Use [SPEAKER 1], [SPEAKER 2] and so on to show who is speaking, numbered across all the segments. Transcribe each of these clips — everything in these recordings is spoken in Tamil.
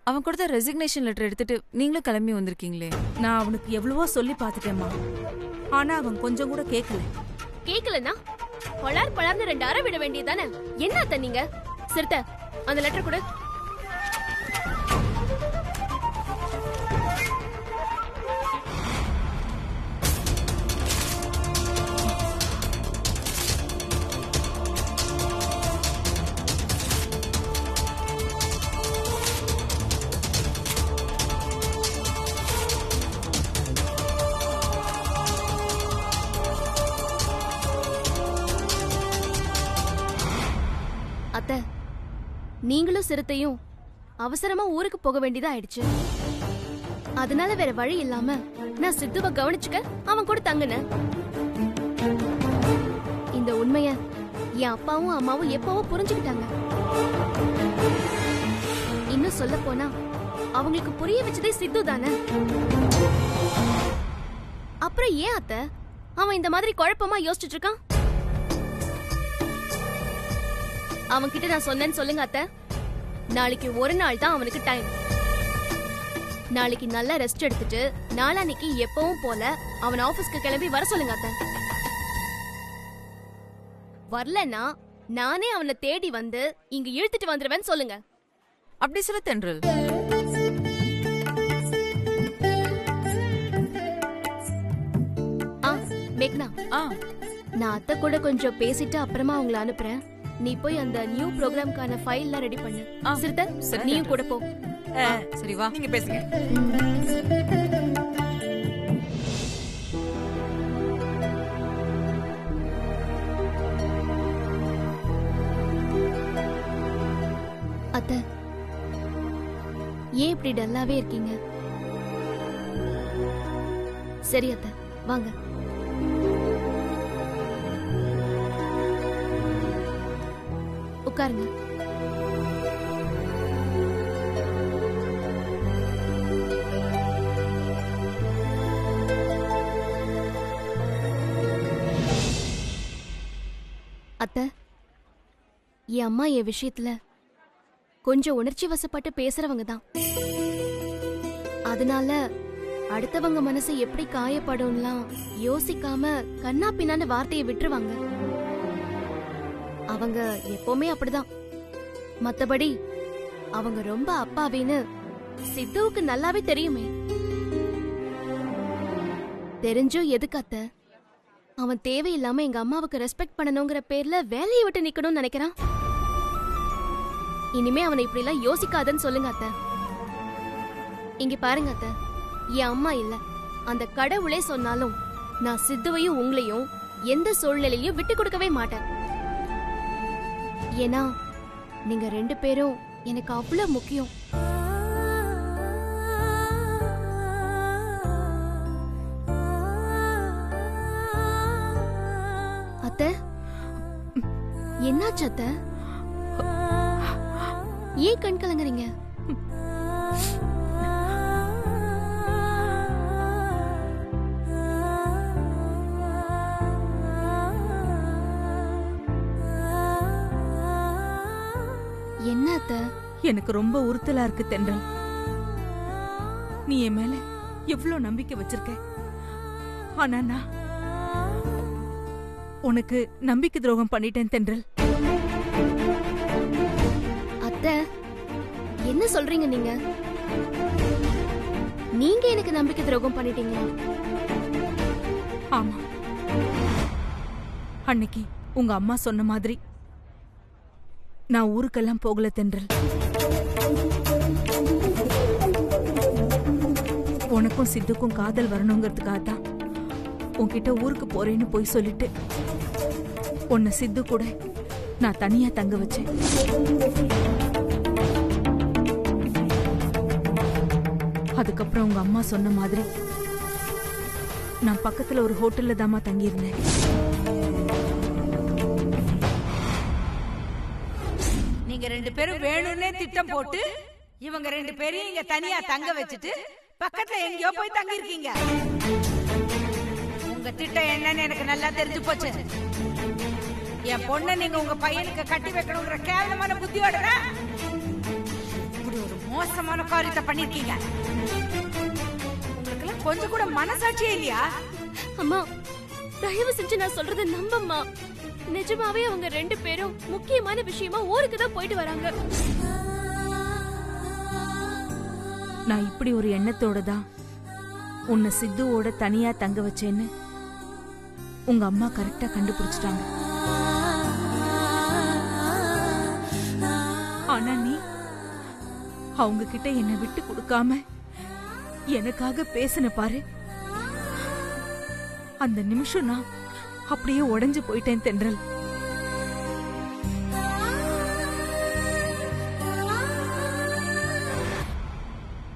[SPEAKER 1] அவன் கொடுத்த ரெசிக்னேஷன் லெட்டர் எடுத்துட்டு நீங்களும் கிளம்பி வந்திருக்கீங்களே.
[SPEAKER 2] நான் அவனுக்கு எவ்வளவோ சொல்லி பாத்துட்டேம்மா, ஆனா அவன் கொஞ்சம் கூட கேட்கல.
[SPEAKER 3] கேக்கலனா பளார்னு 2 அரை விட வேண்டியதானே? என்ன அத்தை நீங்க? சிறுத்தை, அந்த லெட்டர் கொடு. அத்தை, நீங்களும் சிறுத்தையும் அவசரமா ஊருக்கு போக வேண்டியதா ஆயிடுச்சு. அதனால வேற வழி இல்லாம நான் சித்துவ கவனிச்சுக்க அவன் கூட தங்குனேன். இந்த உண்மைய என் அப்பாவும் அம்மாவும் எப்பவோ புரிஞ்சுக்கிட்டாங்க. இன்னும் சொல்ல போனா அவங்களுக்கு புரிய வச்சதே சித்து தானே. அப்புறம் ஏன் அத்தை அவன் இந்த மாதிரி குழப்பமா யோசிச்சுட்டு இருக்கான்? அவன்கிட்ட நான் சொன்னேன்னு சொல்லுங்க அத்தை. நாளைக்கு ஒரு நாள் தான் அவனுக்கு டைம். நாளைக்கு நல்லா ரெஸ்ட் எடுத்துட்டு நாளான்னைக்கு எப்பவும் போல அவன் ஆபீஸ்க்கு கிளம்பி வர சொல்லுங்க அத்தை. வரலன்னா நானே அவனை தேடி வந்து இங்க இழுத்துட்டு வந்துருவேன்னு சொல்லுங்க.
[SPEAKER 1] அப்படி சொல்ல தென்றல்.
[SPEAKER 3] மேக்னா, நான் அத்தை கூட கொஞ்சம் பேசிட்டு அப்புறமா அவங்களை அனுப்புறேன். நீ போய் அந்த நியூ ப்ரோக்ராம்கான ஃபைல்லாம் ரெடி பண்ணு. சிறுத்தை, நீயும் கூட போ.
[SPEAKER 1] சரி வா, நீங்க பேசுங்க.
[SPEAKER 3] அத்தை, ஏன் இப்படி டல்லாவே இருக்கீங்க? சரி அத்தை, வாங்க. உட்காருங்க. அத்தை, என் அம்மா என் விஷயத்துல கொஞ்சம் உணர்ச்சி வசப்பட்டு பேசுறவங்க தான். அதனால அடுத்தவங்க மனசு எப்படி காயப்படும்லாம் யோசிக்காம கண்ணா பின்னான்னு வார்த்தையை விட்டுருவாங்க. அவங்க எப்பவுமே அப்படிதான். மத்தபடி அவங்க ரொம்ப அப்பாவின்னு சித்துவுக்கு நல்லாவே தெரியுமே. தெரிஞ்சும் எதுக்கு அத்தை அவன் தேவையில்லாம எங்க அம்மாவுக்கு ரெஸ்பெக்ட் பண்ணணுங்கிற பேர்ல வேலையை விட்டு நிக்கணும்னு நினைக்கிறான்? இனிமே அவனை இப்படி எல்லாம் யோசிக்காதன்னு சொல்லுங்க அத்தை. இங்க பாருங்க அத்தை, என் அம்மா இல்ல, அந்த கடவுளே சொன்னாலும் நான் சித்துவையும் உங்களையும் எந்த சூழ்நிலையிலும் விட்டு கொடுக்கவே மாட்டேன். ஏன்னா நீங்க 2 பேரும் எனக்கு அவ்வளவு முக்கியம். அத்தை, என்னாச்சு அத்தை? ஏன் கண் கலங்குறீங்க? என்ன அத்தை?
[SPEAKER 2] எனக்கு ரொம்ப உறுத்தலா இருக்கு தென்றல். நீ என் மேல எவ்வளவு நம்பிக்கை வச்சிருக்க. ஆனா நான் உனக்கு நம்பிக்கை துரோகம் பண்ணிட்டேன் தென்றல்.
[SPEAKER 3] அத்தை, என்ன சொல்றீங்க நீங்க? நீங்க எனக்கு நம்பிக்கை துரோகம் பண்ணிட்டீங்க?
[SPEAKER 2] ஆமா, அன்னைக்கு உங்க அம்மா சொன்ன மாதிரி நான் ஊருக்கெல்லாம் போகல தென்றல். உனக்கும் சித்துக்கும் காதல் வரணுங்கிறதுக்காக தான் உன்கிட்ட ஊருக்கு போறேன்னு போய் சொல்லிட்டு உன்னை சித்து கூட நான் தனியா தங்க வச்சேன். அதுக்கப்புறம் உங்க அம்மா சொன்ன மாதிரி நான் பக்கத்துல ஒரு ஹோட்டல்ல தாமா தங்கியிருந்தேன்.
[SPEAKER 4] நீங்க 2 பேரும் வேணும்னே திட்டம் போட்டு இவங்க 2 பேரையும் இங்க தனியா தங்க வச்சுட்டு பக்கத்துல எங்கேயோ போய் தங்கி இருக்கீங்க. உங்க திட்டம் என்னன்னு எனக்கு நல்லா தெரிஞ்சு போச்சு. என் பொண்ணை நீங்க உங்க பையனுக்கு கட்டி வைக்கணும்ன்ற கேவலமான புத்தியோட இப்படி ஒரு மோசமான காரியத்தை பண்ணிருக்கீங்க. உங்களுக்கு கொஞ்சம் கூட மனசாட்சியே இல்லையா?
[SPEAKER 3] அம்மா தயவு செஞ்சு நான் சொல்றத நம்பம்மா. நிஜமாவே அவங்க 2 பேரும் முக்கியமான விஷயமா ஊருக்கு தான் போயிட்டு வராங்க.
[SPEAKER 2] நான் இப்படி ஒரு எண்ணத்தோட தான் உன்னை சித்துவோட தனியா தங்க வச்சேன்னு உங்க அம்மா கரெக்டா கண்டுபிடிச்சிட்டாங்க. ஆனா நீ அவங்க கிட்ட என்னை விட்டு கொடுக்காம எனக்காக பேசின பாரு. அந்த நிமிஷம் நான் அப்படியே உடைஞ்சு போயிட்டேன் தென்றல்.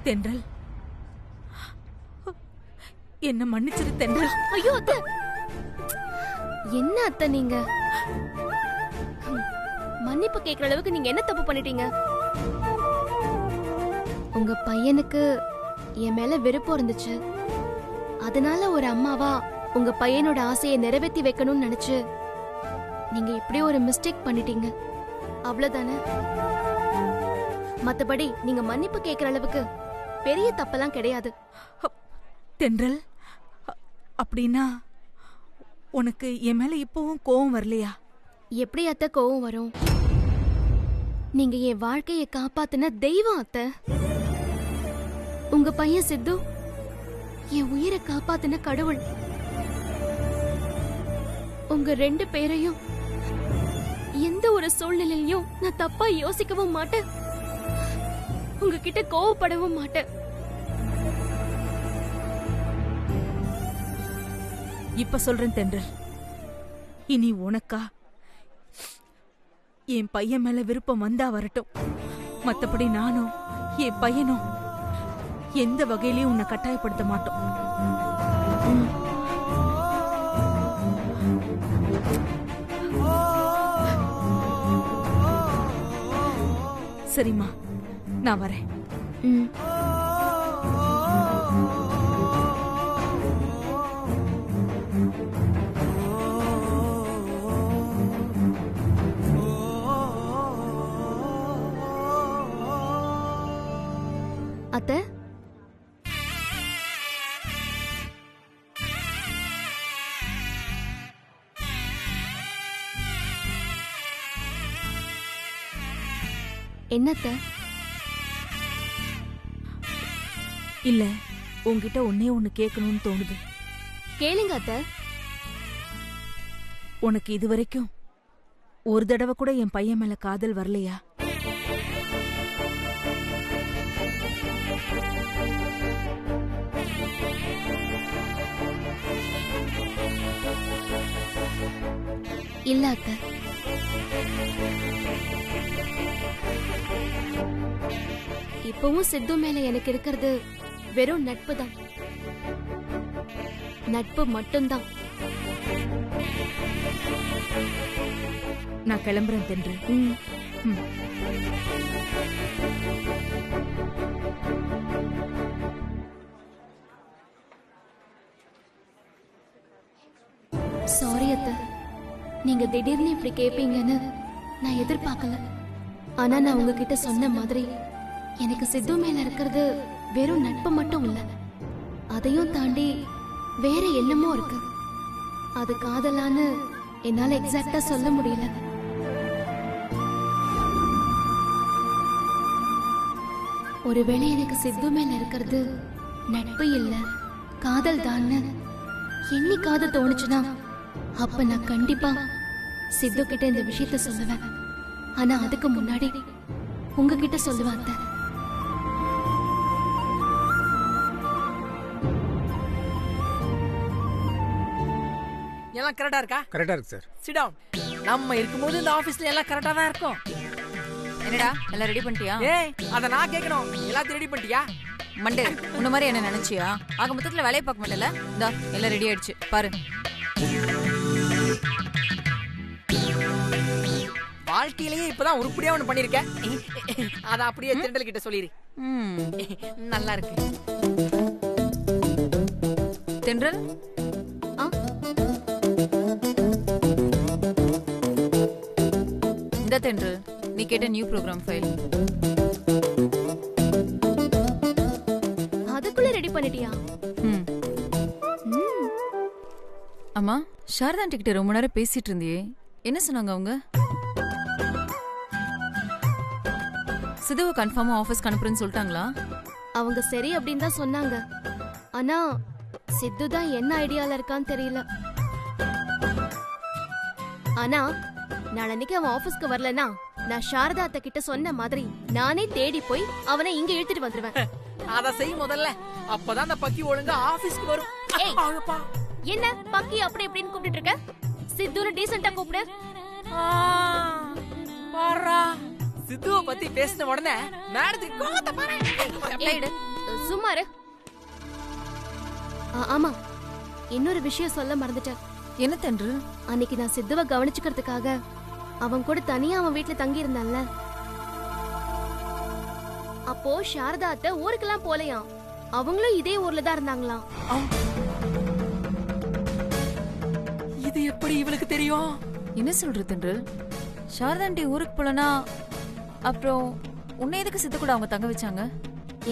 [SPEAKER 2] தென்றல், என்ன மன்னிச்சிரு தென்றல்.
[SPEAKER 3] ஐயோ அத்தை, என்ன அத்தை நீங்க? மன்னிப்பு கேக்குற அளவுக்கு நீங்க என்ன தப்பு பண்ணிட்டீங்க? உங்க பையனுக்கு என் மேல வெறுப்பு இருந்துச்சு. அதனால ஒரு அம்மாவா உங்க பையனோட ஆசையை நிறைவேற்றி வைக்கணும்னு நினைச்சு நீங்க இப்படி ஒரு மிஸ்டேக் பண்ணிட்டீங்க. அவ்வளவுதானே? மத்தபடி நீங்க மன்னிப்பு கேக்குற அளவுக்கு பெரிய தப்பெல்லாம் கிடையாது.
[SPEAKER 2] தென்றல், அப்படின்னா உனக்கு என் மேல இப்பவும் கோவம் வரலையா?
[SPEAKER 3] எப்படி அத்தை கோவம் வரும்? நீங்க என் வாழ்க்கையை காப்பாத்துன தெய்வம் அத்தை. உங்க பையன் சித்து என் உயிரை காப்பாத்துன கடவுள். உங்க 2 பேரையும் எந்த ஒரு சூழ்நிலையிலும் நான் தப்பா யோசிக்கவும் மாட்டேன், உங்ககிட்ட கோவப்படவும் மாட்டேன்.
[SPEAKER 2] இப்ப சொல்றேன் தென்றல், இனி உனக்கா என் பையன் மேல விருப்பம் வந்தா வரட்டும். மத்தபடி நானும் என் பையனும் எந்த வகையிலயும் உன்னை கட்டாயப்படுத்த மாட்டோம். சரிம்மா, நான் வரேன்.
[SPEAKER 3] அத்தை, என்னத்த?
[SPEAKER 2] இல்ல, உன்கிட்ட ஒன்னே ஒண்ணு கேட்கணும்னு தோணுது.
[SPEAKER 3] கேளுங்க அத்தை.
[SPEAKER 2] உனக்கு இதுவரைக்கும் ஒரு தடவை கூட என் பையன் மேல காதல் வரலையா?
[SPEAKER 3] இல்ல அத்தை. இப்பவும் சித்து மேல எனக்கு இருக்கிறது வெறும் நட்பு தான். நட்பு மட்டும்தான்.
[SPEAKER 2] நான் கிளம்புறேன் தென்றல்.
[SPEAKER 3] சாரி அத்தை, நீங்க திடீர்னு இப்படி கேட்பீங்கன்னு நான் எதிர்பார்க்கல. ஆனா நான் உங்ககிட்ட சொன்ன மாதிரி எனக்கு சித்து மேல இருக்கிறது வெறும் நட்பு மட்டும் இல்ல, அதையும் தாண்டி வேற என்னமோ இருக்கு. அது காதலான்னு என்னால எக்ஸாக்டா சொல்ல முடியல. ஒருவேளை எனக்கு சித்து மேல இருக்கிறது நட்பு இல்ல காதல் தான் என்னைக்காவது தோணுச்சுன்னா அப்ப நான் கண்டிப்பா சித்து கிட்ட இந்த விஷயத்த சொல்லுவேன். ஆனா அதுக்கு முன்னாடி உங்ககிட்ட சொல்லுவேன் அத்தை.
[SPEAKER 5] எல்லாம் கரெக்டா இருக்கா?
[SPEAKER 6] கரெக்டா இருக்கு சார்.
[SPEAKER 5] Sit down. நம்ம இருக்கும்போது இந்த ஆபீஸ்ல எல்லாம் கரெக்டா தான் இருக்கும்.
[SPEAKER 1] என்னடா எல்லாம் ரெடி பண்ணிட்டியா?
[SPEAKER 5] ஏய், அத நான் கேட்கணும். எல்லாத்தையும் ரெடி பண்ணிட்டியா?
[SPEAKER 1] மண்டே, உன்ன மாதிரி என்ன நினைச்சியா? ஆக மொத்தத்துல வேலையை பார்க்க மாட்டல. இந்தா எல்லாம் ரெடி ஆயிடுச்சு பாரு.
[SPEAKER 5] வாழ்க்கையிலேயே இப்பதான் உருப்படியா ஒண்ணு பண்ணிருக்கேன். அத அப்படியே தென்றல் கிட்ட சொல்லிரு. நல்லா இருக்கு.
[SPEAKER 1] தென்றல், இந்த தென்றல், நீ கேட்ட நியூ ப்ரோக்ராம் ஃபைல்.
[SPEAKER 3] ரெடி பண்ணிட்டியா?
[SPEAKER 1] ம். அம்மா, சாரதா ஆண்டி கிட்ட ரொம்ப நேரம் பேசிட்டு இருந்தியே, என்ன சொன்னாங்க அவங்க? சிதுவை கன்ஃபார்மா ஆபீஸ்க்கு அனுப்புறேன்னு சொல்லிட்டாங்களா?
[SPEAKER 3] அவங்க சரி அப்படின்னு தான் சொன்னாங்க. ஆனா சித்து தான் என்ன ஐடியால இருக்கான்னு தெரியல. ஆனா நாளைக்கு அவன் ஆபீஸ்க்கு வரலனா நான் சாரதா அத்தை கிட்ட சொன்ன மாதிரி நானே தேடி போய் அவனை இங்க இழுத்துட்டு வந்துருவேன்.
[SPEAKER 5] அத செய் முதல்ல, அப்பதான் அந்த பக்கி ஒழுங்கா ஆபீஸ்க்கு வரும்.
[SPEAKER 3] ஏய்,
[SPEAKER 5] ஆகப்பா.
[SPEAKER 3] என்ன பக்கி அப்படி இப்படின்னு கூப்பிட்டு இருக்க? சித்துன்னு டீசென்ட்டா கூப்பிடு.
[SPEAKER 5] பாரா, சித்துவை பத்தி பேசின உடனே மேடத்துக்கு கோவத்தை பாரு.
[SPEAKER 3] ஏய், சும்மா இரு. ஆமா, இன்னொரு விஷயம் சொல்ல மறந்துட்டேன்.
[SPEAKER 1] என்ன தென்று?
[SPEAKER 3] அன்னைக்கு நான் சித்துவை கவனிச்சுக்கிறதுக்காக அவன் கூட தனியா அவன் வீட்டுல தங்கி இருந்தான்ல, அப்போ சாரதா அத்தை ஊருக்கெல்லாம் போலையாம். அவங்களும் இதே ஊர்ல தான் இருந்தாங்களாம்.
[SPEAKER 5] இது எப்படி இவளுக்கு தெரியும்?
[SPEAKER 1] என்ன சொல்ற தென்று? சாரதா ஆண்டி ஊருக்கு போலனா அப்புறம் உன்னை எதுக்கு சித்து கூட அவங்க தங்க வச்சாங்க?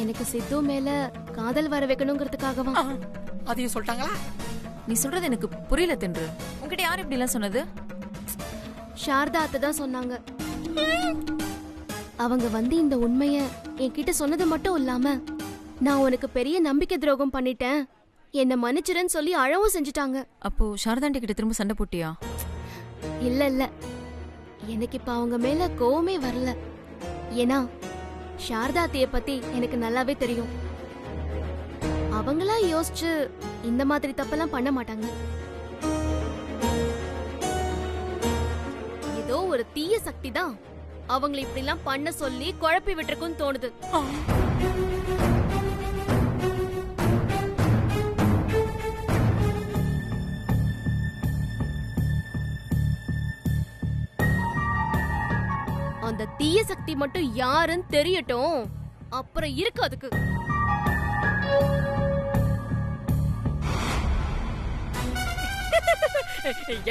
[SPEAKER 3] எனக்கு சித்து மேல காதல் வர வைக்கணுங்கிறதுக்காகவா?
[SPEAKER 5] அதையும் சொல்லிட்டாங்களா?
[SPEAKER 1] நீ சொல்றது எனக்கு புரியல தென்று. உன்கிட்ட யார் இப்படி எல்லாம் சொன்னது?
[SPEAKER 3] சாரதா அத்தை தான் சொன்னாங்க. அவங்க வந்து இந்த உண்மைய என்கிட்ட சொன்னது மட்டும் இல்லாம நான் உனக்கு பெரிய நம்பிக்கை துரோகம் பண்ணிட்டேன், என்ன மன்னிச்சிருன்னு சொல்லி அழவும் செஞ்சுட்டாங்க.
[SPEAKER 1] அப்போ சாரதா ஆண்டி கிட்ட திரும்ப சண்டை போட்டியா?
[SPEAKER 3] இல்ல இல்ல, எனக்கு இப்ப அவங்க மேல கோவமே வரல. ஏன்னா சாரதா அத்தைய பத்தி எனக்கு நல்லாவே தெரியும். அவங்களா யோசிச்சு இந்த மாதிரி தப்பெல்லாம் பண்ண மாட்டாங்க. ஏதோ ஒரு தீய சக்தி தான் அவங்களை இப்படி எல்லாம் பண்ண சொல்லி குழப்பி விட்டுருக்குன்னு தோணுது. அந்த தீய சக்தி மட்டும் யாருன்னு தெரியட்டும், அப்புறம் இருக்கு அதுக்கு.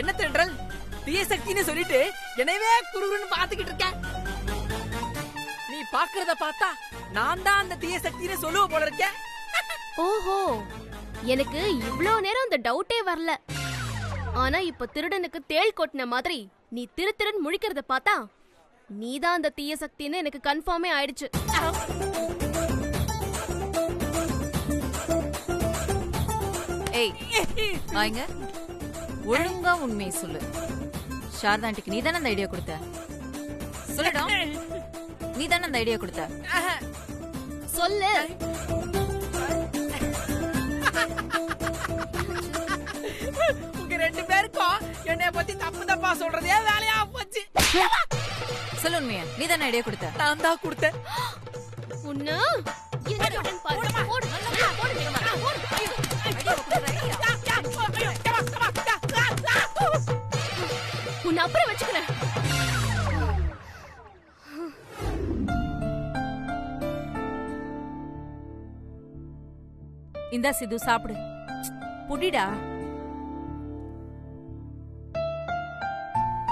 [SPEAKER 5] என்ன தென்றல், தீய சக்தின்னு சொல்லிட்டு என்னவே குறுகுறுன்னு பாத்துக்கிட்டு இருக்க? நீ பாக்குறத பார்த்தா நான் தான் அந்த தீய சக்தின்னு சொல்லுவ போல இருக்க.
[SPEAKER 3] ஓஹோ, எனக்கு இவ்ளோ நேரம் அந்த டவுட்டே வரல. ஆனா இப்ப திருடனுக்கு தேள் கொட்டின மாதிரி நீ திருத்திறன் முழிக்கிறத பார்த்தா நீதான் அந்த தீய சக்தின்னு எனக்கு கன்ஃபார்மே ஆயிடுச்சு.
[SPEAKER 1] ஏய், வாங்க. ஒழுங்கா உண்மையை சொல்லு. சாரதா ஆண்டிக்கு நீ தானே அந்த ஐடியா கொடுத்த? சொல்லுடா, நீ தானே அந்த ஐடியா கொடுத்த?
[SPEAKER 3] சொல்லு.
[SPEAKER 5] உங்க ரெண்டு பேருக்கும் என்னைய பத்தி தப்பு தப்பா சொல்றதே வேலையா போச்சு.
[SPEAKER 1] சொல்லு உண்மையா, நீ தானே ஐடியா கொடுத்த?
[SPEAKER 5] நான் தான் கொடுத்தேன்.
[SPEAKER 3] உன்ன என்ன பண்றேன்னு பாரு. போடு, நல்லா போடு, வேகமா, போடு. உன்னை அப்புறம் வச்சுக்கிறேன்.
[SPEAKER 2] இந்தா சிது, சாப்பிடு. புடிடா.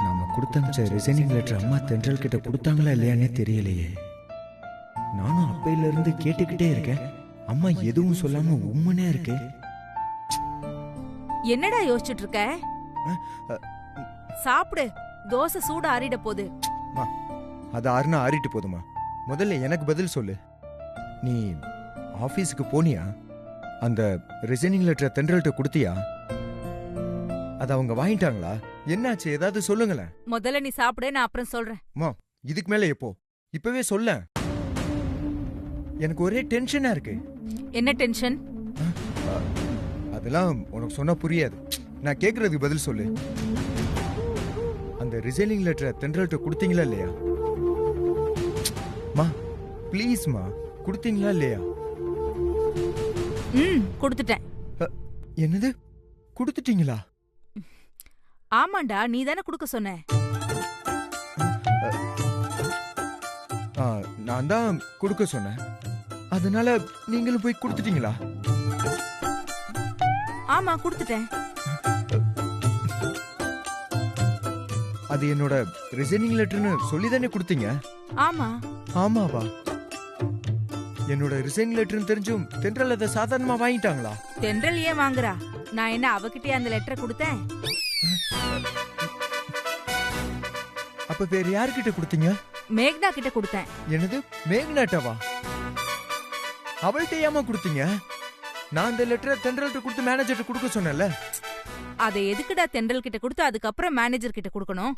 [SPEAKER 6] நாம கொடுத்த ரிசைனிங் லெட்டர் அம்மா தென்றல் கிட்ட கொடுத்தாங்களா இல்லையானே தெரியலையே. நானும் அப்பையில இருந்து கேட்டுக்கிட்டே இருக்கேன், அம்மா எதுவும் சொல்லாம உம்முனே இருக்கு.
[SPEAKER 2] என்னடா யோசிச்சுட்டு இருக்க? சாப்பிடு, தோசை சூடு ஆறிட போகுது.
[SPEAKER 6] அது ஆறுனா ஆறிட்டு போதுமா? முதல்ல எனக்கு பதில் சொல்லு. நீ ஆபீஸுக்கு போனியா? அந்த ரிசைனிங் லெட்டரை தென்றல்கிட்ட கொடுத்தியா? அது அவங்க வாங்கிட்டாங்களா? என்னாச்சு, ஏதாவது சொல்லுங்களேன்.
[SPEAKER 2] முதல்ல நீ சாப்பிடு, நான் அப்புறம் சொல்றேன்.
[SPEAKER 6] அம்மா, இதுக்கு மேல எப்போ? இப்பவே சொல்ல. எனக்கு ஒரே டென்ஷனா இருக்கு.
[SPEAKER 2] என்ன டென்ஷன்?
[SPEAKER 6] அதெல்லாம் உனக்கு சொன்னா புரியாது. நான் கேக்குறதுக்கு பதில் சொல்லு. அந்த ரிசைனிங் லெட்டரை தென்றல்கிட்ட கொடுத்தீங்களா இல்லையா? மா ப்ளீஸ் மா, கொடுத்தீங்களா இல்லையா?
[SPEAKER 2] கொடுத்துட்டேன்.
[SPEAKER 6] என்னது, கொடுத்துட்டீங்களா?
[SPEAKER 2] ஆமாண்டா, நீ தானே கொடுக்க சொன்ன.
[SPEAKER 6] நான் தான் கொடுக்க சொன்னேன். அதனால நீங்களும் போய் கொடுத்துட்டீங்களா?
[SPEAKER 2] ஆமா, கொடுத்துட்டேன்.
[SPEAKER 6] அது என்னோட ரிசைனிங் லெட்டர்னு சொல்லி தானே கொடுத்தீங்க?
[SPEAKER 2] ஆமா.
[SPEAKER 6] ஆமாவா? என்னோட ரிசைன் லெட்டர்னு தெரிஞ்சும் தென்றல் அதை சாதாரணமா வாங்கிட்டாங்களா?
[SPEAKER 2] தென்றல் ஏன் வாங்குறா? நான் என்ன அவகிட்டே அந்த லெட்டரை கொடுத்தேன்?
[SPEAKER 6] அப்ப வேற யார்கிட்ட கொடுத்தீங்க?
[SPEAKER 2] மேக்னா கிட்ட கொடுத்தேன்.
[SPEAKER 6] என்னது, மேக்னாட்டவா? அவள்கிட்ட ஏமா கொடுத்தீங்க? நான் அந்த லெட்டரை தென்றல்கிட்ட கொடுத்து மேனேஜர்கிட்ட கொடுக்க சொன்னேன்ல.
[SPEAKER 2] அதை எதுக்குடா தென்றல் கிட்ட கொடுத்து அதுக்கப்புறம் மேனேஜர் கிட்ட கொடுக்கணும்?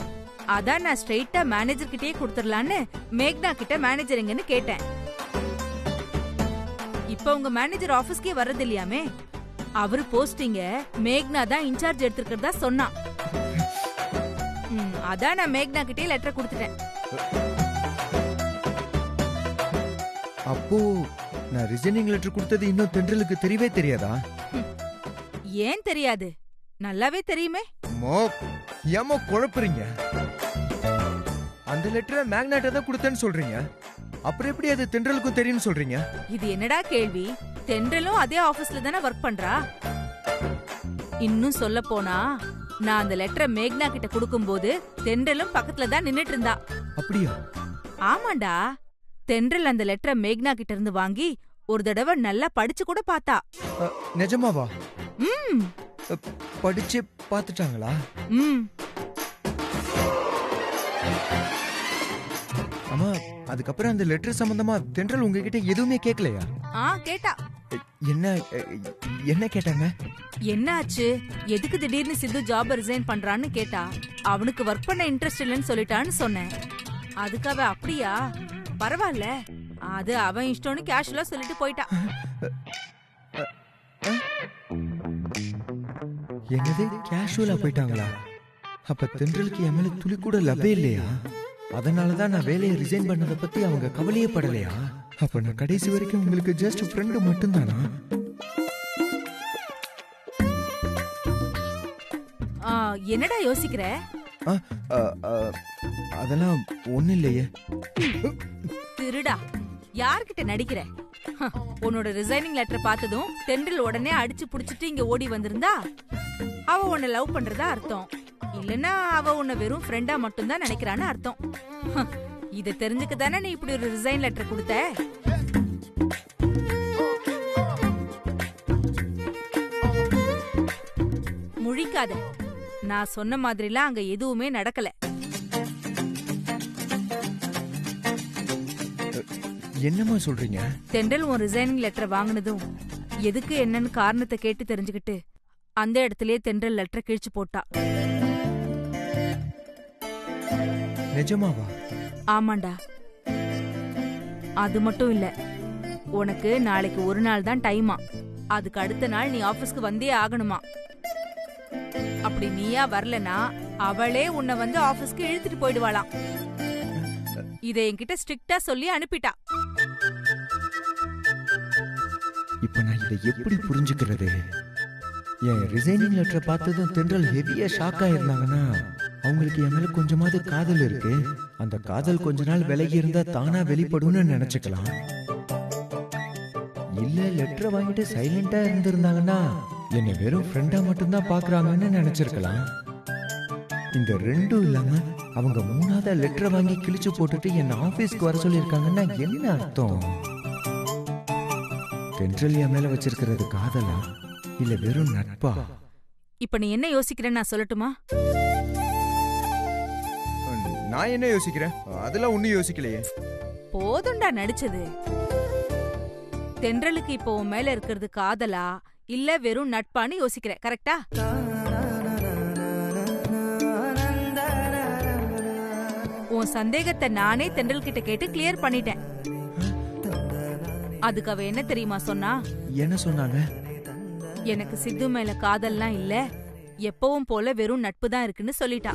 [SPEAKER 2] அதான் நான் ஸ்ட்ரெயிட்டா மேனேஜர் கிட்டயே கொடுத்துடலான்னு மேக்னா கிட்ட மேனேஜர் எங்கன்னு கேட்டேன். இப்ப உங்க மேனேஜர் ஆபீஸ்க்கே வர்றது இல்லையாமே. அவரு போஸ்டிங்க மேக்னா தான் இன்சார்ஜ் எடுத்துக்கிறதா சொன்னா. அதான் நான் மேக்னா கிட்டே லெட்டர் கொடுத்துட்டேன்.
[SPEAKER 6] அப்போ நான் ரிசைனிங் லெட்டர் கொடுத்தது இன்னும் தென்றலுக்கு தெரியவே தெரியாதா?
[SPEAKER 2] ஏன் தெரியாது? நல்லாவே தெரியுமே.
[SPEAKER 6] ஏமா குழப்புறீங்க? அந்த லெட்டரை மேக்னாட்ட தான் கொடுத்தேன்னு சொல்றீங்க. அப்புறம் எப்படி அது தென்றலுக்கும் தெரியும்னு சொல்றீங்க?
[SPEAKER 2] இது என்னடா கேள்வி? தென்றலும் அதே ஆபீஸ்ல தானே ஒர்க் பண்றா. இன்னும் சொல்ல போனா நான் அந்த லெட்டரை மேக்னா கிட்ட கொடுக்கும்போது தென்றலும் பக்கத்துல தான் நின்னுட்டு இருந்தா.
[SPEAKER 6] அப்படியா?
[SPEAKER 2] ஆமாண்டா. தென்றல் அந்த லெட்டரை மேக்னா கிட்ட இருந்து வாங்கி ஒரு தடவை நல்லா படிச்சு கூட பார்த்தா.
[SPEAKER 6] நிஜமாவா?
[SPEAKER 2] ம்.
[SPEAKER 6] படிச்சு பார்த்துட்டாங்களா?
[SPEAKER 2] ம்.
[SPEAKER 6] அம்மா, அதுக்கப்புறம் அந்த லெட்டர் சம்பந்தமா தென்றல் உங்ககிட்ட எதுவுமே கேட்கலையா?
[SPEAKER 2] கேட்டா.
[SPEAKER 6] என்ன கேட்டாங்க?
[SPEAKER 2] என்ன ஆச்சு, எதுக்கு திடீர்னு சித்து ஜாப் ரிசைன் பண்றான்னு கேட்டா. அவனுக்கு ஒர்க் பண்ண இன்ட்ரெஸ்ட் இல்லைன்னு சொல்லிட்டான்னு சொன்னேன். அதுக்கு அவ அப்படியா, பரவாயில்ல, அது அவன் இஷ்டம்னு கேஷுவலா சொல்லிட்டு போயிட்டா.
[SPEAKER 6] என்னது, கேஷுவலா போயிட்டாங்களா? அப்ப தென்றலுக்கு என் மேல துளி கூட லவ்வே இல்லையா? அதனாலதான் நான் வேலையை ரிசைன் பண்ணத பத்தி அவங்க கவலையே படலையா? அப்ப நான் கடைசி வரைக்கும் உங்களுக்கு ஜஸ்ட் ஃப்ரெண்டு மட்டும்தானா?
[SPEAKER 2] என்னடா யோசிக்கிற?
[SPEAKER 6] அதெல்லாம் ஒண்ணு இல்லையே.
[SPEAKER 2] திருடா, யார்கிட்ட நடிக்கிற? உன்னோட ரிசைனிங் லெட்டர் பார்த்ததும் தென்றல் உடனே அடிச்சு புடிச்சிட்டு இங்க ஓடி வந்திருந்தா அவ உன்னை லவ் பண்றதா அர்த்தம். இல்லன்னா அவ உன்னை வெறும் ஃப்ரெண்டா மட்டும்தான் நினைக்கிறான்னு அர்த்தம். இத தெரிஞ்சுக்க தானே நீ இப்படி ஒரு ரிசைன் லெட்டர் கொடுத்த. முழிக்காத. நான் சொன்ன மாதிரிலாம் அங்க எதுவுமே நடக்கல.
[SPEAKER 6] என்னமா சொல்றீங்க?
[SPEAKER 2] தென்றல் உன் ரிசைனிங் லெட்டர் வாங்கினதும் எதுக்கு என்னன்னு காரணத்தை கேட்டு தெரிஞ்சுக்கிட்டு அந்த இடத்துலயே தென்றல் லெட்டரை கிழிச்சு போட்டா.
[SPEAKER 6] நிஜமாவா?
[SPEAKER 2] ஆமாண்டா. அது மட்டும் இல்ல, உனக்கு நாளைக்கு ஒரு நாள் தான் டைமா. அதுக்கு அடுத்த நாள் நீ ஆபீஸ்க்கு வந்தே ஆகணுமா. அப்படி நீயா வரலனா அவளே உன்னை வந்து ஆபீஸ்க்கு இழுத்துட்டு போயிடுவாளாம். இதை என்கிட்ட ஸ்ட்ரிக்ட்டா சொல்லி அனுப்பிட்டா.
[SPEAKER 6] இப்ப நான் இதை எப்படி புரிஞ்சுக்கிறது? என் ரிசைனிங் லெட்டரை பார்த்ததும் தென்றல் ஹெவியா ஷாக் ஆயிருந்தாங்கன்னா அவங்களுக்கு என் மேல கொஞ்சமாவது காதல் இருக்கு. அந்த காதல் கொஞ்ச நாள் விலகி இருந்தா தானா வெளிப்படும்னு நினைச்சுக்கலாம். இல்ல லெட்டரை வாங்கிட்டு சைலண்டா இருந்திருந்தாங்கன்னா என்னை வெறும் ஃப்ரெண்டா மட்டும்தான் பாக்குறாங்கன்னு நினைச்சிருக்கலாம். இந்த ரெண்டும் இல்லாம அவங்க மூணாவது லெட்டரை வாங்கி கிழிச்சு போட்டுட்டு என்ன ஆபீஸ்க்கு வர சொல்லிருக்காங்கன்னா என்ன அர்த்தம்? தென்றல் என் மேல வச்சிருக்கிறது காதலா இல்ல வெறும் நட்பா?
[SPEAKER 2] இப்ப நீ என்ன யோசிக்கிறேன்னு நான் சொல்லட்டுமா?
[SPEAKER 6] நான் என்ன யோசிக்கிறேன்? அதெல்லாம் ஒண்ணும் யோசிக்கலையே.
[SPEAKER 2] போதும்டா நடிச்சது. தென்றலுக்கு இப்போ உன் மேல இருக்கிறது காதலா இல்ல வெறும் நட்பான்னு யோசிக்கிற, கரெக்டா? உன் சந்தேகத்தை நானே தென்றல் கிட்ட கேட்டு கிளியர் பண்ணிட்டேன். அதுக்கு அவ என்ன தெரியுமா சொன்னா?
[SPEAKER 6] என்ன சொன்னாங்க?
[SPEAKER 2] எனக்கு சித்து மேல காதல்லாம் இல்ல, எப்பவும் போல வெறும் நட்பு தான் இருக்குன்னு சொல்லிட்டா.